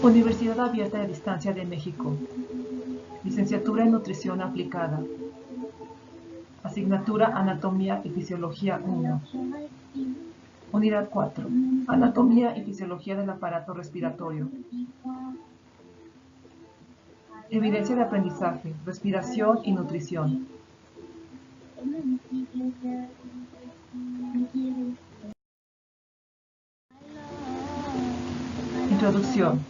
Universidad Abierta de Distancia de México. Licenciatura en Nutrición Aplicada. Asignatura Anatomía y Fisiología 1. Unidad 4. Anatomía y Fisiología del aparato respiratorio. Evidencia de aprendizaje, respiración y nutrición. Introducción.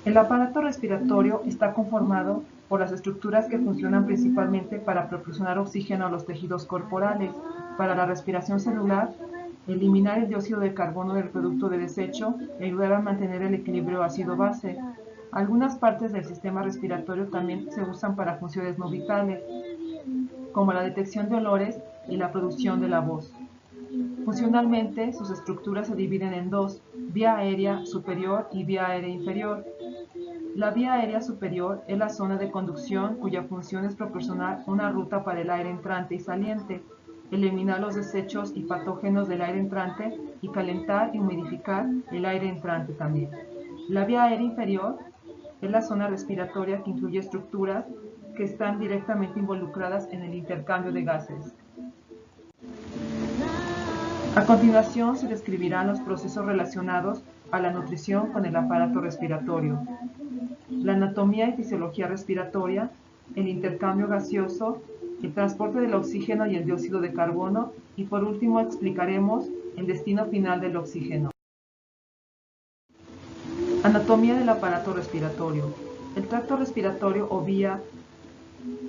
El aparato respiratorio está conformado por las estructuras que funcionan principalmente para proporcionar oxígeno a los tejidos corporales, para la respiración celular, eliminar el dióxido de carbono del producto de desecho y ayudar a mantener el equilibrio ácido-base. Algunas partes del sistema respiratorio también se usan para funciones no vitales, como la detección de olores y la producción de la voz. Funcionalmente, sus estructuras se dividen en dos: vía aérea superior y vía aérea inferior. La vía aérea superior es la zona de conducción cuya función es proporcionar una ruta para el aire entrante y saliente, eliminar los desechos y patógenos del aire entrante y calentar y humidificar el aire entrante también. La vía aérea inferior es la zona respiratoria que incluye estructuras que están directamente involucradas en el intercambio de gases. A continuación se describirán los procesos relacionados a la nutrición con el aparato respiratorio, la anatomía y fisiología respiratoria, el intercambio gaseoso, el transporte del oxígeno y el dióxido de carbono, y por último explicaremos el destino final del oxígeno. Anatomía del aparato respiratorio. El tracto respiratorio o vía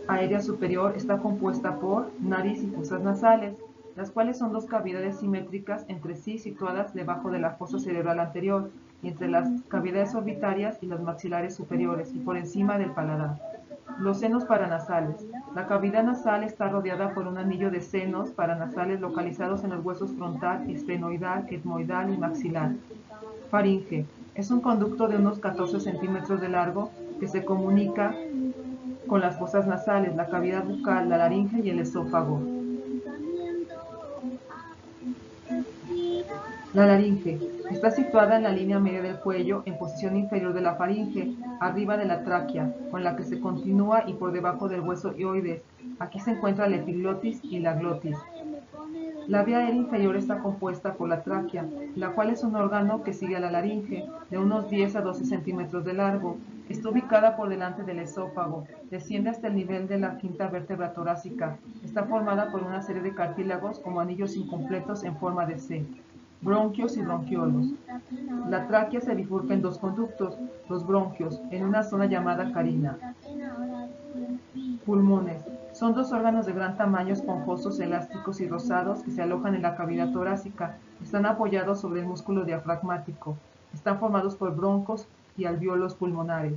aérea superior está compuesta por nariz y fosas nasales, las cuales son dos cavidades simétricas entre sí situadas debajo de la fosa cerebral anterior, entre las cavidades orbitarias y las maxilares superiores y por encima del paladar. Los senos paranasales. La cavidad nasal está rodeada por un anillo de senos paranasales localizados en los huesos frontal, esfenoidal, etmoidal y maxilar. Faringe. Es un conducto de unos 14 centímetros de largo que se comunica con las fosas nasales, la cavidad bucal, la laringe y el esófago. La laringe está situada en la línea media del cuello, en posición inferior de la faringe, arriba de la tráquea, con la que se continúa y por debajo del hueso hioides. Aquí se encuentra la epiglotis y la glotis. La vía aérea inferior está compuesta por la tráquea, la cual es un órgano que sigue a la laringe, de unos 10 a 12 centímetros de largo. Está ubicada por delante del esófago, desciende hasta el nivel de la quinta vértebra torácica. Está formada por una serie de cartílagos como anillos incompletos en forma de C. Bronquios y bronquiolos. La tráquea se bifurca en dos conductos, los bronquios, en una zona llamada carina. Pulmones. Son dos órganos de gran tamaño, esponjosos, elásticos y rosados, que se alojan en la cavidad torácica. Están apoyados sobre el músculo diafragmático. Están formados por broncos y alvéolos pulmonares.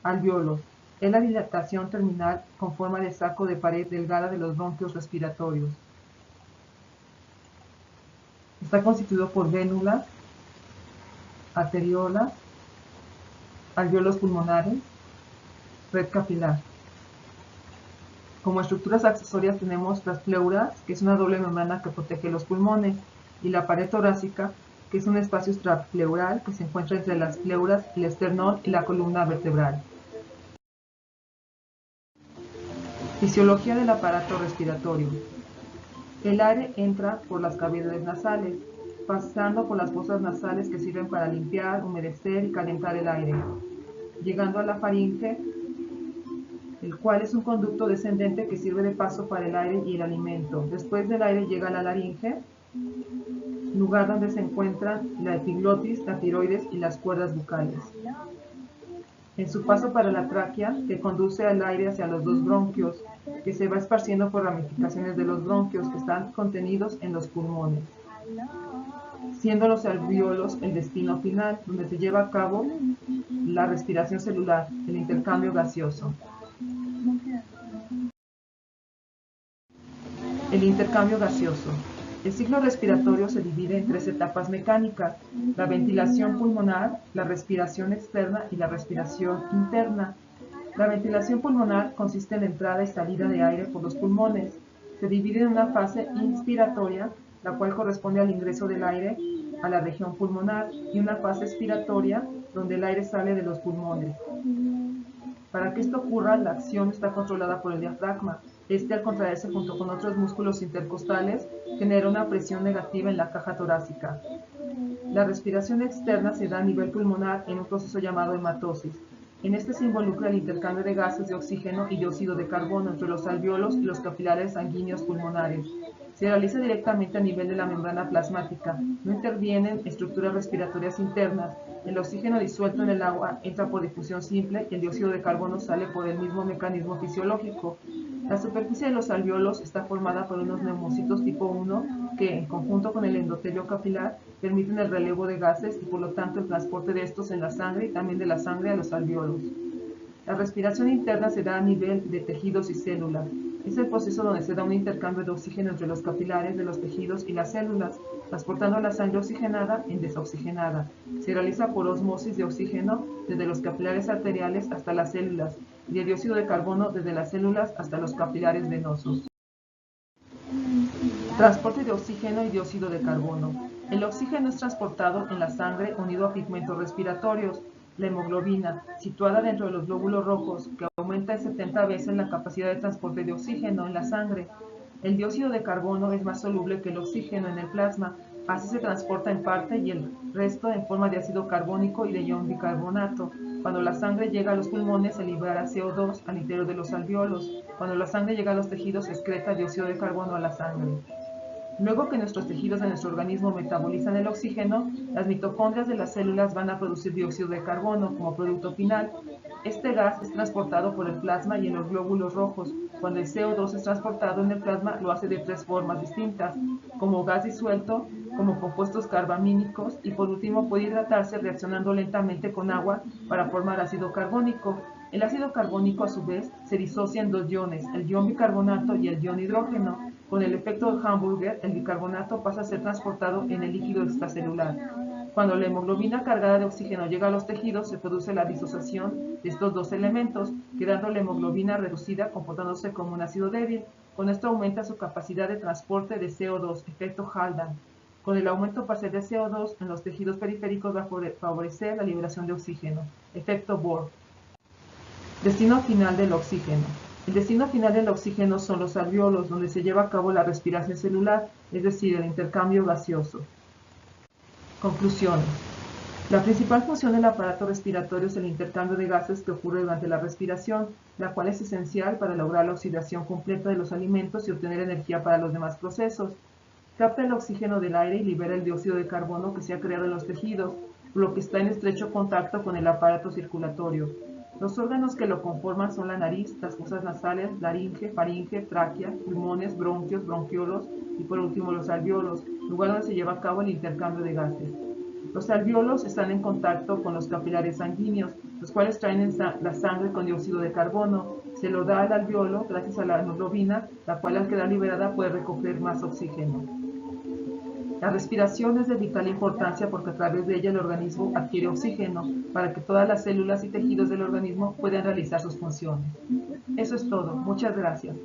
Alvéolos. Es la dilatación terminal con forma de saco de pared delgada de los bronquios respiratorios. Está constituido por vénulas, arteriolas, alvéolos pulmonares, red capilar. Como estructuras accesorias tenemos las pleuras, que es una doble membrana que protege los pulmones, y la pared torácica, que es un espacio extrapleural que se encuentra entre las pleuras, el esternón y la columna vertebral. Fisiología del aparato respiratorio. El aire entra por las cavidades nasales, pasando por las fosas nasales que sirven para limpiar, humedecer y calentar el aire, llegando a la faringe, el cual es un conducto descendente que sirve de paso para el aire y el alimento. Después del aire llega a la laringe, lugar donde se encuentran la epiglotis, la tiroides y las cuerdas bucales. En su paso para la tráquea, que conduce al aire hacia los dos bronquios, que se va esparciendo por ramificaciones de los bronquios que están contenidos en los pulmones, siendo los alvéolos el destino final, donde se lleva a cabo la respiración celular, el intercambio gaseoso. El intercambio gaseoso. El ciclo respiratorio se divide en tres etapas mecánicas: la ventilación pulmonar, la respiración externa y la respiración interna. La ventilación pulmonar consiste en la entrada y salida de aire por los pulmones. Se divide en una fase inspiratoria, la cual corresponde al ingreso del aire a la región pulmonar y una fase expiratoria donde el aire sale de los pulmones. Para que esto ocurra, la acción está controlada por el diafragma. Este, al contraerse junto con otros músculos intercostales, genera una presión negativa en la caja torácica. La respiración externa se da a nivel pulmonar en un proceso llamado hematosis. En este se involucra el intercambio de gases de oxígeno y dióxido de carbono entre los alvéolos y los capilares sanguíneos pulmonares. Se realiza directamente a nivel de la membrana plasmática. No intervienen estructuras respiratorias internas. El oxígeno disuelto en el agua entra por difusión simple y el dióxido de carbono sale por el mismo mecanismo fisiológico. La superficie de los alvéolos está formada por unos neumocitos tipo 1 que, en conjunto con el endotelio capilar, permiten el relevo de gases y por lo tanto el transporte de estos en la sangre y también de la sangre a los alvéolos. La respiración interna se da a nivel de tejidos y células. Es el proceso donde se da un intercambio de oxígeno entre los capilares de los tejidos y las células, transportando la sangre oxigenada en desoxigenada. Se realiza por osmosis de oxígeno desde los capilares arteriales hasta las células y de dióxido de carbono desde las células hasta los capilares venosos. Transporte de oxígeno y dióxido de carbono. El oxígeno es transportado en la sangre unido a pigmentos respiratorios. La hemoglobina, situada dentro de los glóbulos rojos, que aumenta en 70 veces la capacidad de transporte de oxígeno en la sangre. El dióxido de carbono es más soluble que el oxígeno en el plasma, así se transporta en parte y el resto en forma de ácido carbónico y de ion bicarbonato. Cuando la sangre llega a los pulmones se libera CO2 al interior de los alvéolos. Cuando la sangre llega a los tejidos se excreta dióxido de carbono a la sangre. Luego que nuestros tejidos de nuestro organismo metabolizan el oxígeno, las mitocondrias de las células van a producir dióxido de carbono como producto final. Este gas es transportado por el plasma y en los glóbulos rojos. Cuando el CO2 es transportado en el plasma, lo hace de 3 formas distintas, como gas disuelto, como compuestos carbamínicos y por último puede hidratarse reaccionando lentamente con agua para formar ácido carbónico. El ácido carbónico a su vez se disocia en 2 iones, el ion bicarbonato y el ion hidrógeno. Con el efecto de Hamburger, el bicarbonato pasa a ser transportado en el líquido extracelular. Cuando la hemoglobina cargada de oxígeno llega a los tejidos, se produce la disociación de estos 2 elementos, quedando la hemoglobina reducida comportándose como un ácido débil. Con esto aumenta su capacidad de transporte de CO2, efecto Haldane. Con el aumento parcial de CO2 en los tejidos periféricos va a favorecer la liberación de oxígeno, efecto Bohr. Destino final del oxígeno. El destino final del oxígeno son los alvéolos, donde se lleva a cabo la respiración celular, es decir, el intercambio gaseoso. Conclusiones. La principal función del aparato respiratorio es el intercambio de gases que ocurre durante la respiración, la cual es esencial para lograr la oxidación completa de los alimentos y obtener energía para los demás procesos. Capta el oxígeno del aire y libera el dióxido de carbono que se ha creado en los tejidos, por lo que está en estrecho contacto con el aparato circulatorio. Los órganos que lo conforman son la nariz, las fosas nasales, laringe, faringe, tráquea, pulmones, bronquios, bronquiolos y por último los alvéolos, lugar donde se lleva a cabo el intercambio de gases. Los alvéolos están en contacto con los capilares sanguíneos, los cuales traen la sangre con dióxido de carbono. Se lo da al alvéolo gracias a la hemoglobina, la cual al quedar liberada puede recoger más oxígeno. La respiración es de vital importancia porque a través de ella el organismo adquiere oxígeno para que todas las células y tejidos del organismo puedan realizar sus funciones. Eso es todo. Muchas gracias.